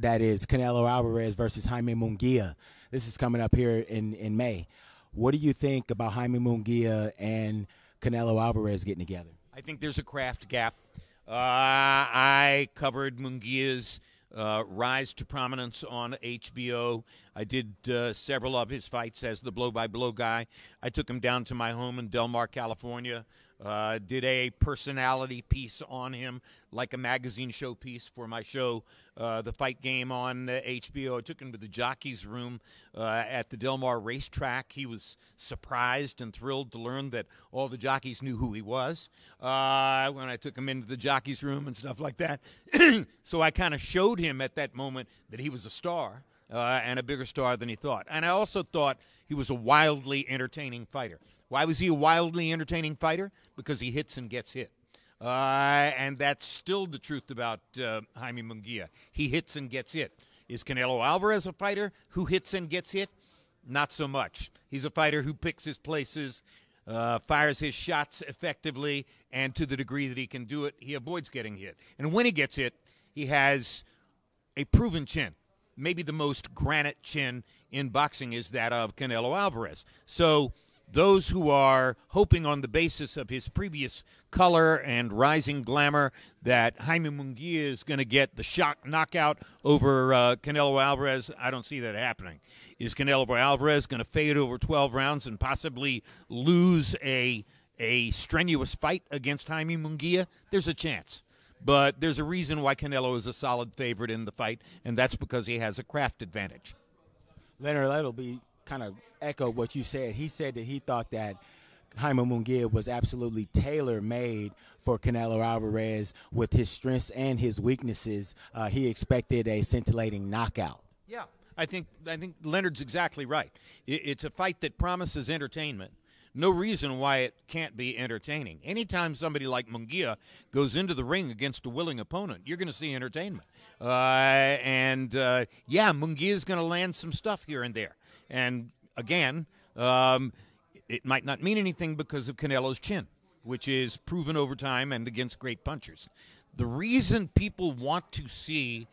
that is Canelo Alvarez versus Jaime Munguia. This is coming up here in May. What do you think about Jaime Munguia and Canelo Alvarez getting together? I think there's a craft gap. I covered Munguia's rise to prominence on HBO. I did several of his fights as the blow-by-blow guy. I took him down to my home in Del Mar, California. Did a personality piece on him, like a magazine show piece for my show, The Fight Game on HBO. I took him to the jockey's room at the Del Mar racetrack. He was surprised and thrilled to learn that all the jockeys knew who he was when I took him into the jockey's room and stuff like that. So I kind of showed him at that moment that he was a star and a bigger star than he thought. And I also thought he was a wildly entertaining fighter. Why was he a wildly entertaining fighter? Because he hits and gets hit. And that's still the truth about Jaime Munguia. He hits and gets hit. Is Canelo Alvarez a fighter who hits and gets hit? Not so much. He's a fighter who picks his places, fires his shots effectively, and to the degree that he can do it, he avoids getting hit. And when he gets hit, he has a proven chin. Maybe the most granite chin in boxing is that of Canelo Alvarez. So those who are hoping on the basis of his previous color and rising glamour that Jaime Munguia is going to get the shock knockout over Canelo Alvarez, I don't see that happening. Is Canelo Alvarez going to fade over 12 rounds and possibly lose a strenuous fight against Jaime Munguia? There's a chance. But there's a reason why Canelo is a solid favorite in the fight, and that's because he has a craft advantage. Leonard, that'll be kind of echo what you said. He said that he thought that Jaime Munguia was absolutely tailor-made for Canelo Alvarez with his strengths and his weaknesses. He expected a scintillating knockout. Yeah, I think Leonard's exactly right. It's a fight that promises entertainment. No reason why it can't be entertaining. Anytime somebody like Munguia goes into the ring against a willing opponent, you're going to see entertainment. Yeah, Munguia's going to land some stuff here and there. And again, it might not mean anything because of Canelo's chin, which is proven over time and against great punchers. The reason people want to see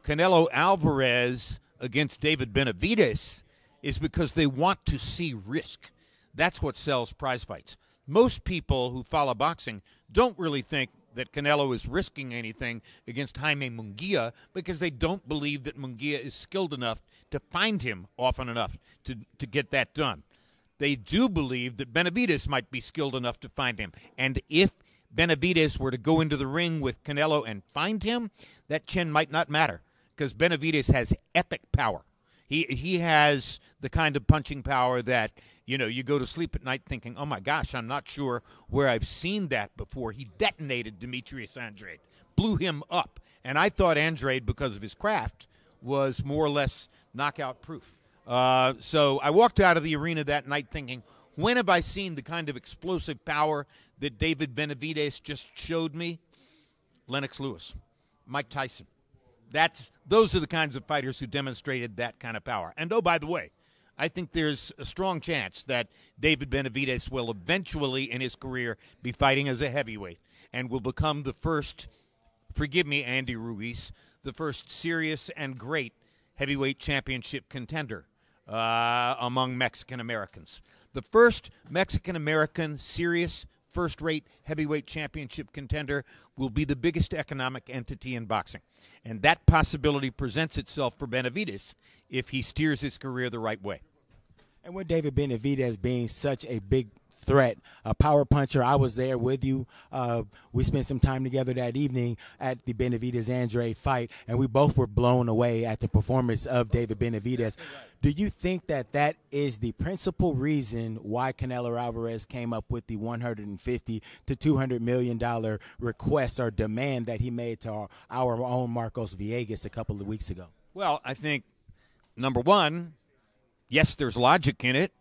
Canelo Alvarez against David Benavidez is because they want to see risk. That's what sells prize fights. Most people who follow boxing don't really think that Canelo is risking anything against Jaime Munguia because they don't believe that Munguia is skilled enough to find him often enough to get that done. They do believe that Benavidez might be skilled enough to find him. And if Benavidez were to go into the ring with Canelo and find him, that chin might not matter because Benavidez has epic power. He has the kind of punching power that, you go to sleep at night thinking, oh, my gosh, I'm not sure where I've seen that before. He detonated Demetrius Andrade, blew him up. And I thought Andrade, because of his craft, was more or less knockout proof. So I walked out of the arena that night thinking, when have I seen the kind of explosive power that David Benavidez just showed me? Lennox Lewis, Mike Tyson. Those are the kinds of fighters who demonstrated that kind of power. And, oh, by the way, I think there's a strong chance that David Benavidez will eventually in his career be fighting as a heavyweight and will become the first, forgive me, Andy Ruiz, the first serious and great heavyweight championship contender among Mexican Americans. The first Mexican-American serious first-rate heavyweight championship contender will be the biggest economic entity in boxing. And that possibility presents itself for Benavidez if he steers his career the right way. And with David Benavidez being such a big threat, a power puncher, I was there with you. We spent some time together that evening at the Benavidez-Andrade fight, and we both were blown away at the performance of David Benavidez. Do you think that is the principal reason why Canelo Alvarez came up with the $150 to $200 million request or demand that he made to our own Marcos Villegas a couple of weeks ago? Well, I think, number one, yes, there's logic in it.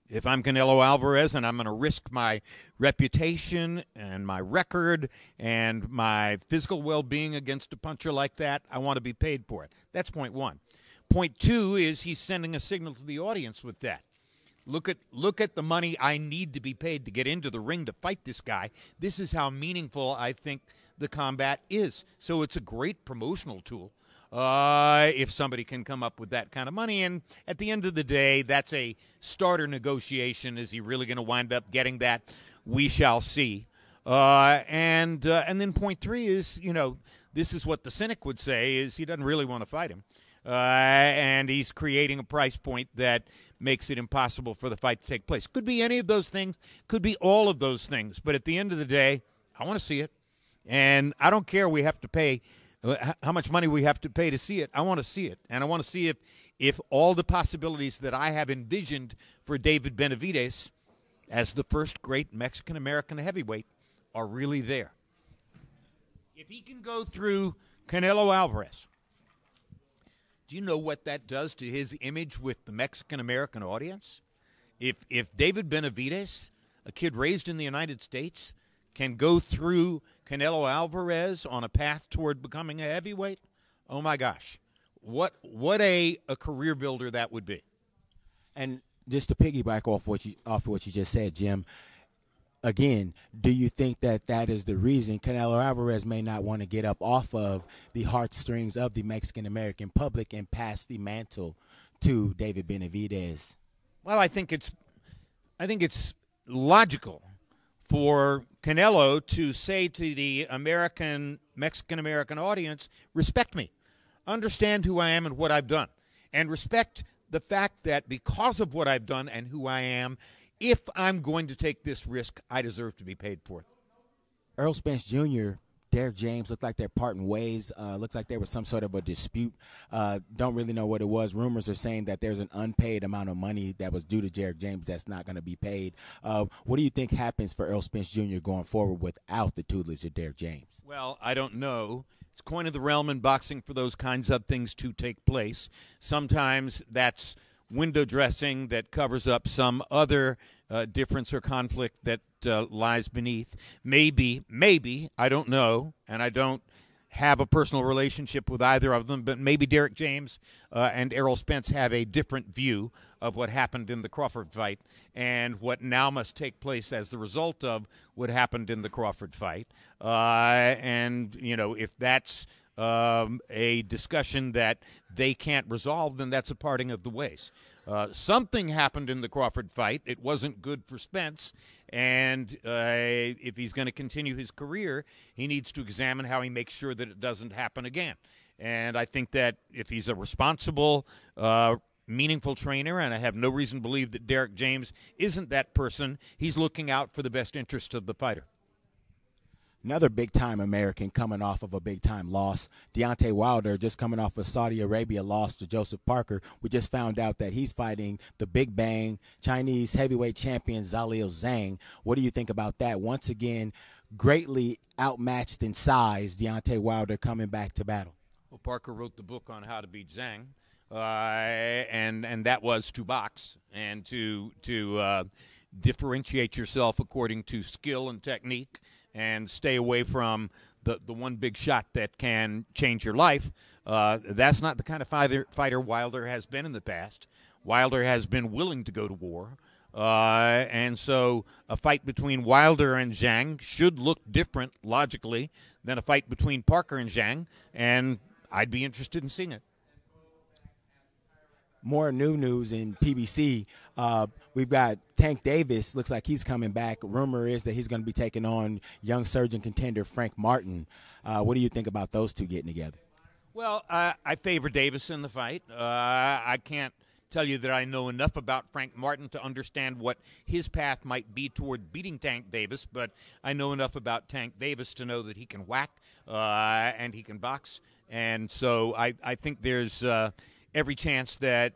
If I'm Canelo Alvarez and I'm going to risk my reputation and my record and my physical well-being against a puncher like that, I want to be paid for it. That's point one. Point two is he's sending a signal to the audience with that. Look at the money I need to be paid to get into the ring to fight this guy. This is how meaningful I think the combat is. So it's a great promotional tool. if somebody can come up with that kind of money. And at the end of the day, that's a starter negotiation. Is he really going to wind up getting that? We shall see. And then point three is, this is what the cynic would say, is he doesn't really want to fight him. And he's creating a price point that makes it impossible for the fight to take place. Could be any of those things, could be all of those things. But at the end of the day, I want to see it. And I don't care we have to pay how much money we have to pay to see it. I want to see it. And I want to see if all the possibilities that I have envisioned for David Benavidez as the first great Mexican-American heavyweight are really there. If he can go through Canelo Alvarez, do you know what that does to his image with the Mexican-American audience? If David Benavidez, a kid raised in the United States, can go through Canelo Alvarez on a path toward becoming a heavyweight, oh my gosh, what a career builder that would be. And just to piggyback off what you just said, Jim, again, do you think that is the reason Canelo Alvarez may not want to get up off of the heartstrings of the Mexican-American public and pass the mantle to David Benavidez? Well, I think it's logical for Canelo to say to the Mexican-American audience, respect me, understand who I am and what I've done, and respect the fact that because of what I've done and who I am, if I'm going to take this risk, I deserve to be paid for it. Errol Spence Jr., Derek James looked like they're parting ways. Looks like there was some sort of a dispute. Don't really know what it was. Rumors are saying that there's an unpaid amount of money that was due to Derek James that's not going to be paid. What do you think happens for Errol Spence Jr. going forward without the tutelage of Derek James? Well, I don't know. It's coin of the realm in boxing for those kinds of things to take place. Sometimes that's window dressing that covers up some other difference or conflict that lies beneath. Maybe, I don't know, and I don't have a personal relationship with either of them, but maybe Derek James and Errol Spence have a different view of what happened in the Crawford fight and what now must take place as the result of what happened in the Crawford fight. And, if that's a discussion that they can't resolve, then that's a parting of the ways. Something happened in the Crawford fight. It wasn't good for Spence, and if he's going to continue his career, he needs to examine how he makes sure that it doesn't happen again. And I think that if he's a responsible, meaningful trainer, and I have no reason to believe that Derek James isn't that person, he's looking out for the best interest of the fighter. Another big-time American coming off of a big-time loss. Deontay Wilder just coming off a Saudi Arabia loss to Joseph Parker. We just found out that he's fighting the Big Bang Chinese heavyweight champion Zhao Zhang. What do you think about that? Once again, greatly outmatched in size, Deontay Wilder coming back to battle. Well, Parker wrote the book on how to beat Zhang, and that was to box and to differentiate yourself according to skill and technique, and stay away from the one big shot that can change your life. That's not the kind of fighter Wilder has been in the past. Wilder has been willing to go to war. And so a fight between Wilder and Zhang should look different, logically, than a fight between Parker and Zhang, and I'd be interested in seeing it. More new news in PBC. We've got Tank Davis. Looks like he's coming back. Rumor is that he's going to be taking on young surgeon contender Frank Martin. What do you think about those two getting together? Well, I favor Davis in the fight. I can't tell you that I know enough about Frank Martin to understand what his path might be toward beating Tank Davis, but I know enough about Tank Davis to know that he can whack and he can box. And so I think there's every chance that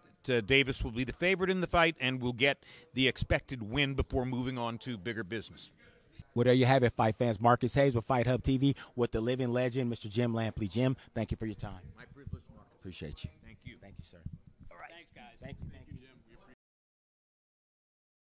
Davis will be the favorite in the fight and will get the expected win before moving on to bigger business. Well, there you have it, fight fans. Marcus Hayes with Fight Hub TV with the living legend, Mr. Jim Lampley. Jim, thank you for your time. My privilege, Marcus. Appreciate you. Thank you. Thank you, sir. All right. Thanks, guys. Thank you.